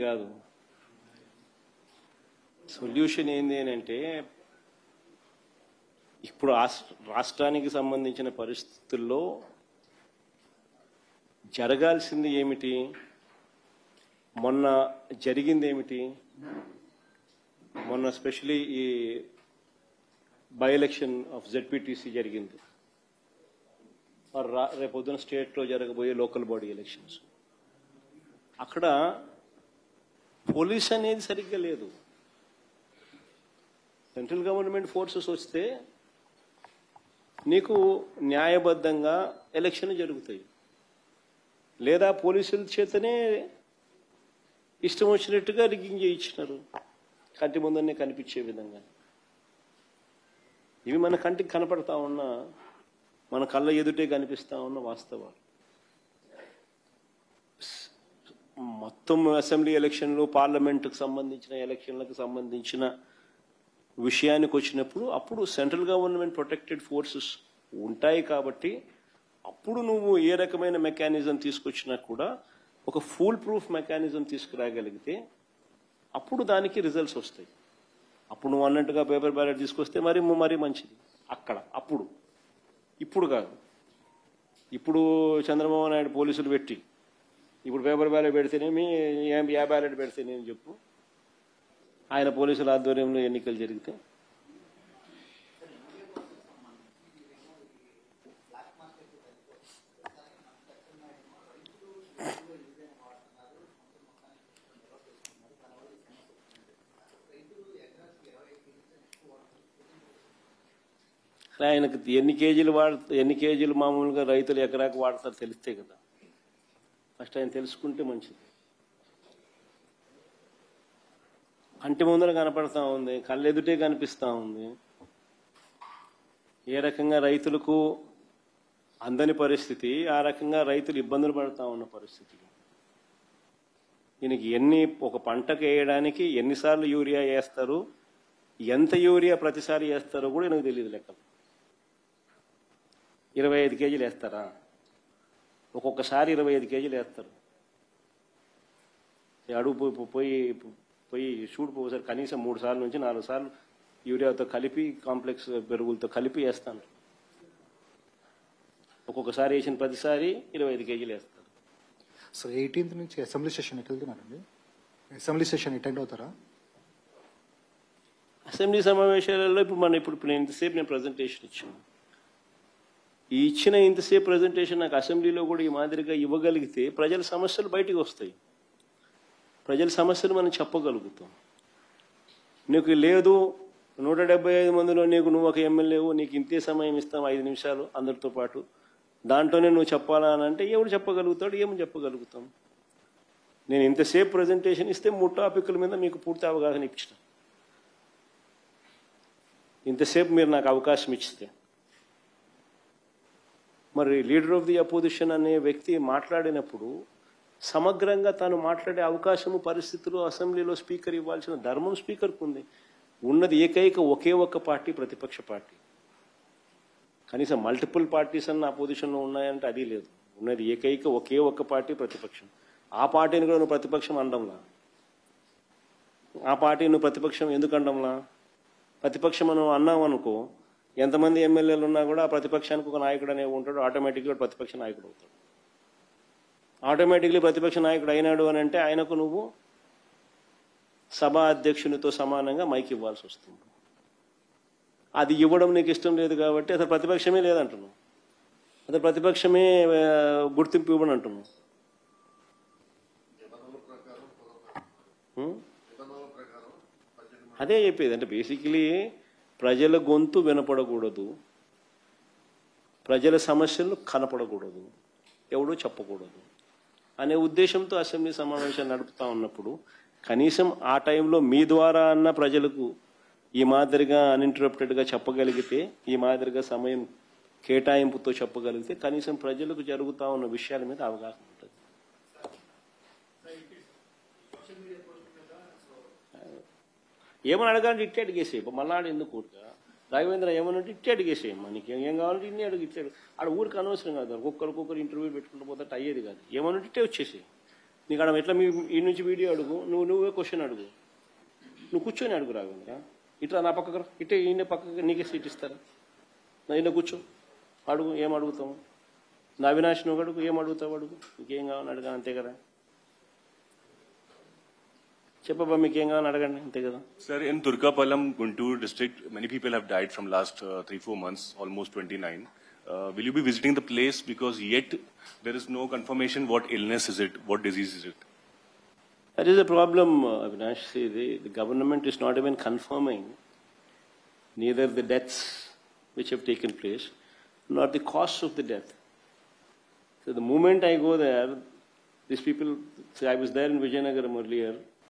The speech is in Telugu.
కాదు. సొల్యూషన్ ఏంది అని అంటే ఇప్పుడు రాష్ట్రానికి సంబంధించిన పరిస్థితుల్లో జరగాల్సింది ఏమిటి, మొన్న జరిగింది ఏమిటి, మొన్న స్పెషలీ ఈ బై ఎలక్షన్ ఆఫ్ జెడ్పీటీసీ జరిగింది, రేపొద్దున స్టేట్లో జరగబోయే లోకల్ బాడీ ఎలక్షన్స్. అక్కడ పోలీస్ అనేది సరిగ్గా లేదు. సెంట్రల్ గవర్నమెంట్ ఫోర్సెస్ వస్తే నీకు న్యాయబద్ధంగా ఎలక్షన్ జరుగుతాయి, లేదా పోలీసుల చేతనే ఇష్టం వచ్చినట్టుగా రిగ్గింగ్ చేయించినారు కంటి ముందరనే కనిపించే విధంగా. ఇవి మన కంటికి కనపడతా ఉన్నా, మన కళ్ళ ఎదుటే కనిపిస్తా ఉన్న వాస్తవాలు. మొత్తం అసెంబ్లీ ఎలక్షన్లు, పార్లమెంటుకు సంబంధించిన ఎలక్షన్లకు సంబంధించిన విషయానికి వచ్చినప్పుడు అప్పుడు సెంట్రల్ గవర్నమెంట్ ప్రొటెక్టెడ్ ఫోర్సెస్ ఉంటాయి కాబట్టి అప్పుడు నువ్వు ఏ రకమైన మెకానిజం తీసుకొచ్చినా కూడా ఒక ఫుల్ ప్రూఫ్ మెకానిజం తీసుకురాగలిగితే అప్పుడు దానికి రిజల్ట్స్ వస్తాయి. అప్పుడు నువ్వు అన్నట్టుగా పేపర్ బ్యాలెట్ తీసుకొస్తే మరీ మంచిది అక్కడ. ఇప్పుడు కాదు. ఇప్పుడు చంద్రబాబు నాయుడు పోలీసులు పెట్టి ఇప్పుడు పేపర్ బ్యాలెట్ పెడితేనేమి, ఏ బ్యాలెట్ పెడితేనేమి చెప్పు, ఆయన పోలీసుల ఆధ్వర్యంలో ఎన్నికలు జరిగితే ఆయనకు ఎన్ని కేజీలు మామూలుగా రైతులు ఎకరాకు వాడతారు తెలిస్తే కదా. ఫస్ట్ ఆయన తెలుసుకుంటే మంచిది. కంటి ముందర కనపడతా ఉంది, కళ్ళెదుటే కనిపిస్తూ ఉంది. ఏ రకంగా రైతులకు అందని పరిస్థితి, ఆ రకంగా రైతులు ఇబ్బందులు పడుతూ ఉన్న పరిస్థితి. దీనికి ఒక పంటకు వేయడానికి ఎన్నిసార్లు యూరియా వేస్తారు, ఎంత యూరియా ప్రతిసారి వేస్తారో కూడా నాకు తెలియదు లెక్కలు. 25 కేజీలు వేస్తారా? ఒక్కొక్కసారి 25 కేజీలు వేస్తారు. అడుగు పోయి చూడిపోసారి కనీసం 3 సార్లు నుంచి 4 సార్లు యూరియాతో కలిపి, కాంప్లెక్స్ పెరుగులతో కలిపి వేస్తాను. ఒక్కొక్కసారి వేసిన ప్రతిసారి 25 కేజీలు వేస్తారు. సో 18th నుంచి అసెంబ్లీ సెషన్ ఎటు వెళ్తున్నారండి? అసెంబ్లీ సెషన్ అటెండ్ అవుతారా? అసెంబ్లీ సమావేశాలలో ఇప్పుడు ఇంతసేపు ప్రజెంటేషన్ ఇచ్చాను. ఈ ఇచ్చిన ఇంతసేపు ప్రజెంటేషన్ నాకు అసెంబ్లీలో కూడా ఈ మాదిరిగా ఇవ్వగలిగితే ప్రజల సమస్యలు బయటికి వస్తాయి. ప్రజల సమస్యలు మనం చెప్పగలుగుతాం. నీకు లేదు 175 మందిలో నువ్వు ఒక ఎమ్మెల్యేవు, నీకు ఇంతే సమయం ఇస్తాం 5 నిమిషాలు అందరితో పాటు, దాంట్లోనే నువ్వు చెప్పాలా అని అంటే ఎవడు చెప్పగలుగుతాడు? ఏమని చెప్పగలుగుతాం? నేను ఇంతసేపు ప్రజెంటేషన్ ఇస్తే 3 టాపిక్ల మీద మీకు పూర్తి అవగాహన ఇచ్చిన. ఇంతసేపు మీరు నాకు అవకాశం ఇచ్చితే మరి లీడర్ ఆఫ్ ది అపోజిషన్ అనే వ్యక్తి మాట్లాడినప్పుడు సమగ్రంగా తాను మాట్లాడే అవకాశము, పరిస్థితులు అసెంబ్లీలో స్పీకర్ ఇవ్వాల్సిన ధర్మం స్పీకర్కు ఉంది. ఉన్నది ఒకే ఒక్క పార్టీ, ప్రతిపక్ష పార్టీ. కనీసం మల్టిపుల్ పార్టీస్ అన్న అపోజిషన్లో ఉన్నాయంటే అది లేదు. ఉన్నది ఒకే ఒక్క పార్టీ, ప్రతిపక్షం. ఆ పార్టీని కూడా నువ్వు ప్రతిపక్షం అనడంలా. ఆ పార్టీ నువ్వు ప్రతిపక్షం ఎందుకు అనడంలా? ప్రతిపక్షం మనం అన్నాం అనుకో, ఎంతమంది ఎమ్మెల్యేలు ఉన్నా కూడా ఆ ప్రతిపక్షానికి ఒక నాయకుడు అనేవి ఉంటాడు, ఆటోమేటిక్గా ప్రతిపక్ష నాయకుడు అవుతాడు. ఆటోమేటిక్లీ ప్రతిపక్ష నాయకుడు అయినాడు అని అంటే ఆయనకు నువ్వు సభా అధ్యక్షునితో సమానంగా మైక్ ఇవ్వాల్సి వస్తుంది. అది ఇవ్వడం నీకు ఇష్టం లేదు కాబట్టి అసలు ప్రతిపక్షమే లేదంటున్నావు, అసలు ప్రతిపక్షమే గుర్తింపు ఇవ్వని అంటున్నావు. అదే చెప్పేది. అంటే బేసికలీ ప్రజల గొంతు వినపడకూడదు, ప్రజల సమస్యలు కనపడకూడదు, ఎవడో చెప్పకూడదు అనే ఉద్దేశంతో అసెంబ్లీ సమావేశాలు నడుపుతా ఉన్నప్పుడు కనీసం ఆ టైంలో మీ ద్వారా అన్న ప్రజలకు ఈ మాదిరిగా అన్ఇంటరప్టెడ్గా చెప్పగలిగితే, ఈ మాదిరిగా సమయం కేటాయింపుతో చెప్పగలిగితే కనీసం ప్రజలకు జరుగుతూ ఉన్న విషయాల మీద అవగాహన ఉంటుంది. ఏమని అడగాలంటే ఇట్టే అడిగేసే, మళ్ళీ ఎందుకు ఊరిక రాఘవేంద్ర ఏమనంటే ఇట్టే అడిగేసేయమ్మా, నీకు ఏం కావాలంటే ఇన్ని అడిగి ఇట్టాడు. ఆడ ఊరికి అనవసరం కాదు, ఒక్కొక్కరు ఇంటర్వ్యూ పెట్టుకుంటూ పోతే అయ్యేది కాదు. ఏమనంటే ఇట్టే వచ్చేసి నీకు అక్కడ ఎట్లా మీ ఈ నుంచి వీడియో అడుగు, నువ్వే క్వశ్చన్ అడుగు, నువ్వు కూర్చొని అడుగు రాఘవేంద్ర. ఇట్లా నా పక్కకు ఇట్టే ఈయన పక్కకు నీకే సీట్ ఇస్తారా? నా ఈయన కూర్చో అడుగు, ఏం అడుగుతాము? నా అవినాష్ నువ్వు అడుగు, ఏం అడుగుతావు అడుగు, ఇంకేం కావాలని అడగా, అంతే కదా. చెప్పబ్బా మీకేం కావాలని అడగండి, అంతే కదా. Sir, in Turkapalam, Guntur district, many people have died from last 3-4 months, almost 29. Will you be visiting the place? Because yet there is no confirmation what illness is it, what disease is it. That is a problem, Avinash. See, the government is not even confirming neither the deaths which have taken place nor the cause of the death. So the moment I go there, these people, see, I was there in Vijayanagaram earlier,